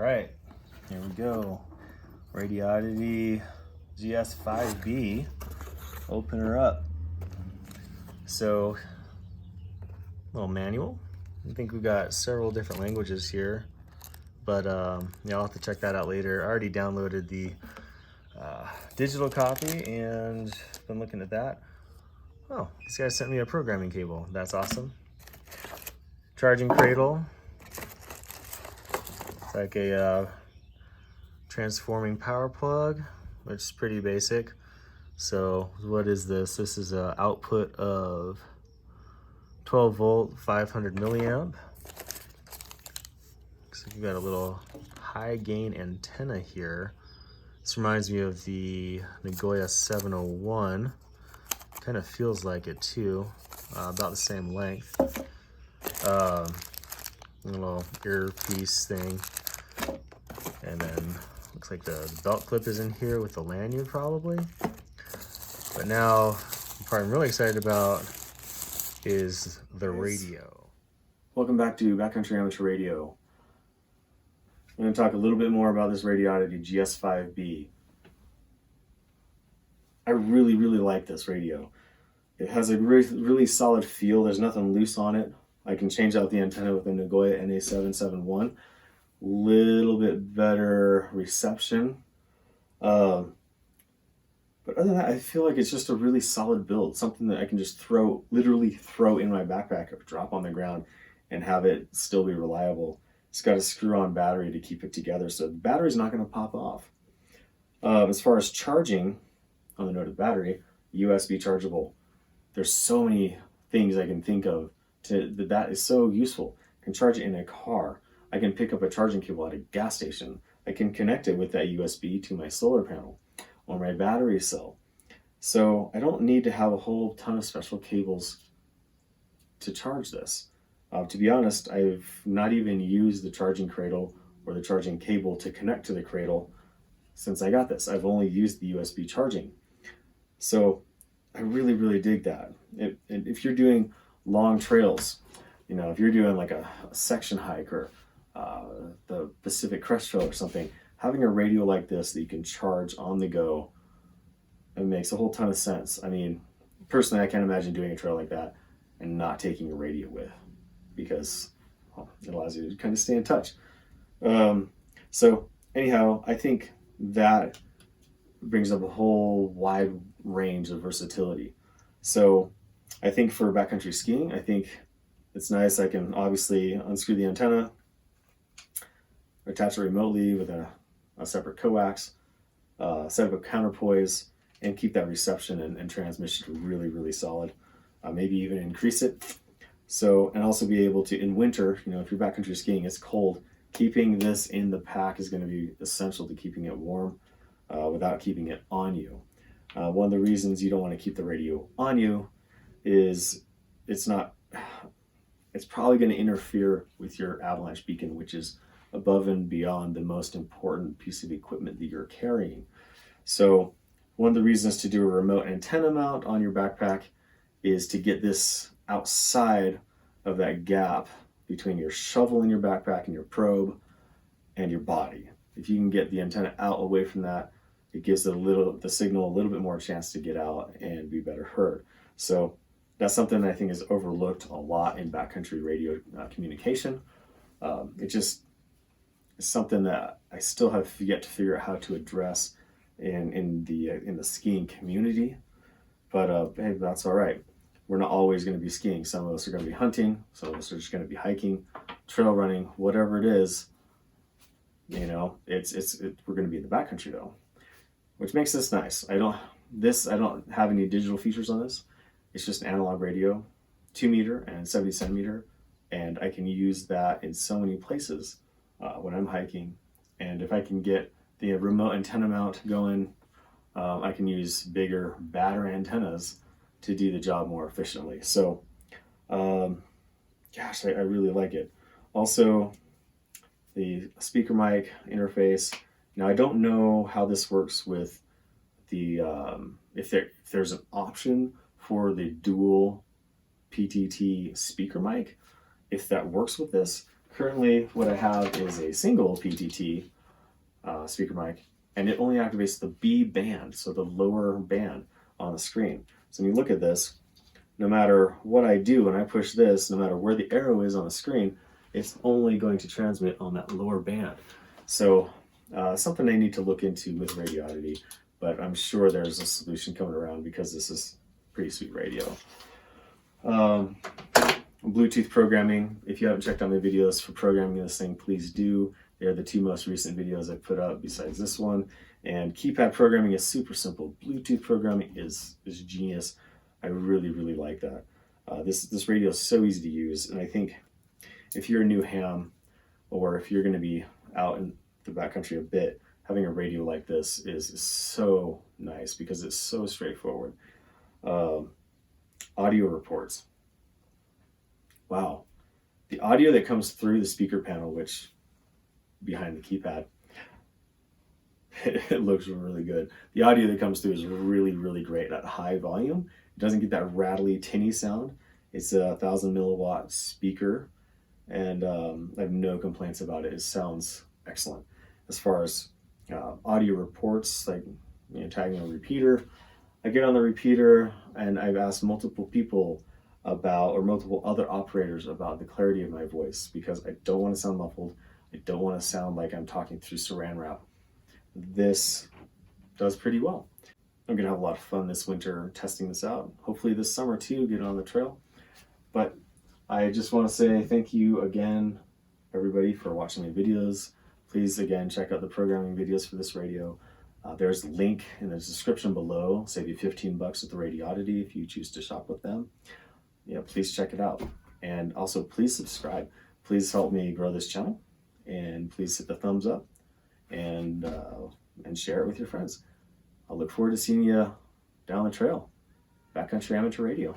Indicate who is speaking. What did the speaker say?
Speaker 1: right, here we go. Radioddity GS-5B. Open her up. So, little manual. I think we've got several different languages here, but yeah, I'll have to check that out later. I already downloaded the digital copy and been looking at that. Oh, these guys sent me a programming cable. That's awesome. Charging cradle. It's like a transforming power plug, which is pretty basic. So what is this? This is an output of 12 volt, 500 milliamp. So you've got a little high gain antenna here. This reminds me of the Nagoya 701. Kind of feels like it too, about the same length. Little earpiece thing. And then looks like the belt clip is in here with the lanyard probably. But now, the part I'm really excited about is the radio. Welcome back to Backcountry Amateur Radio. I'm going to talk a little bit more about this Radioddity GS-5B. I really like this radio. It has a really solid feel. There's nothing loose on it. I can change out the antenna with the Nagoya NA771. Little bit better reception. But other than that, I feel like it's just a really solid build. Something that I can just literally throw in my backpack or drop on the ground and have it still be reliable. It's got a screw-on battery to keep it together, so the battery's not going to pop off. As far as charging, on the note of battery, USB chargeable. There's so many things I can think of that is so useful. I can charge it in a car. I can pick up a charging cable at a gas station. I can connect it with that USB to my solar panel or my battery cell. So I don't need to have a whole ton of special cables to charge this. To be honest, I've not even used the charging cradle or the charging cable to connect to the cradle since I got this. I've only used the USB charging. So I really dig that. If you're doing long trails, you know, if you're doing like a section hike or the Pacific Crest Trail or something, having a radio like this that you can charge on the go, it makes a whole ton of sense. I mean, personally, I can't imagine doing a trail like that and not taking a radio with, because it allows you to kind of stay in touch. So anyhow, I think that brings up a whole wide range of versatility. So I think for backcountry skiing, I think it's nice. I can obviously unscrew the antenna, attach it remotely with a separate coax, set up a counterpoise, and keep that reception and transmission really solid. Maybe even increase it. So, and also be able to, in winter, you know, if you're backcountry skiing, it's cold, keeping this in the pack is going to be essential to keeping it warm without keeping it on you. One of the reasons you don't want to keep the radio on you is it's probably going to interfere with your avalanche beacon, which is above and beyond the most important piece of equipment that you're carrying. So one of the reasons to do a remote antenna mount on your backpack is to get this outside of that gap between your shovel in your backpack and your probe and your body. If you can get the antenna out away from that, it gives the signal a little bit more chance to get out and be better heard. So that's something I think is overlooked a lot in backcountry radio communication. It just is something that I still have yet to figure out how to address in the skiing community. But hey, that's all right. We're not always going to be skiing. Some of us are going to be hunting. Some of us are just going to be hiking, trail running, whatever it is. You know, we're going to be in the backcountry though, which makes this nice. I don't have any digital features on this. It's just an analog radio, 2 meter and 70 centimeter, and I can use that in so many places when I'm hiking. And if I can get the remote antenna mount going, I can use bigger battery antennas to do the job more efficiently. So, gosh, I really like it. Also, the speaker mic interface. Now, I don't know how this works with the if there's an option for the dual PTT speaker mic, if that works with this. currently what I have is a single PTT speaker mic, and it only activates the B band, so the lower band on the screen. So when you look at this, no matter what I do, when I push this, no matter where the arrow is on the screen, it's only going to transmit on that lower band. So something I need to look into with Radioddity, but I'm sure there's a solution coming around because this is pretty sweet radio. Bluetooth programming. If you haven't checked out my videos for programming this thing, please do. They're the 2 most recent videos I put up besides this one. And keypad programming is super simple. Bluetooth programming is genius. I really, really like that. This radio is so easy to use, and I think if you're a new ham, or if you're going to be out in the backcountry a bit, having a radio like this is so nice because it's so straightforward. Audio reports. Wow. The audio that comes through the speaker panel, which behind the keypad, it looks really good. The audio that comes through is really, really great at high volume. It doesn't get that rattly, tinny sound. It's a 1,000 milliwatt speaker, and I have no complaints about it. It sounds excellent. As far as audio reports, like tagging a repeater, I get on the repeater and I've asked multiple people about, or multiple other operators about the clarity of my voice, because I don't want to sound muffled. I don't want to sound like I'm talking through saran wrap. This does pretty well. I'm gonna have a lot of fun this winter testing this out. Hopefully this summer too, get on the trail. But I just want to say thank you again, everybody, for watching my videos. Please, again, check out the programming videos for this radio. There's a link in the description below. Save you 15 bucks with the Radioddity if you choose to shop with them. Please check it out. And also, please subscribe. Please help me grow this channel. And please hit the thumbs up and share it with your friends. I look forward to seeing you down the trail. Backcountry Amateur Radio.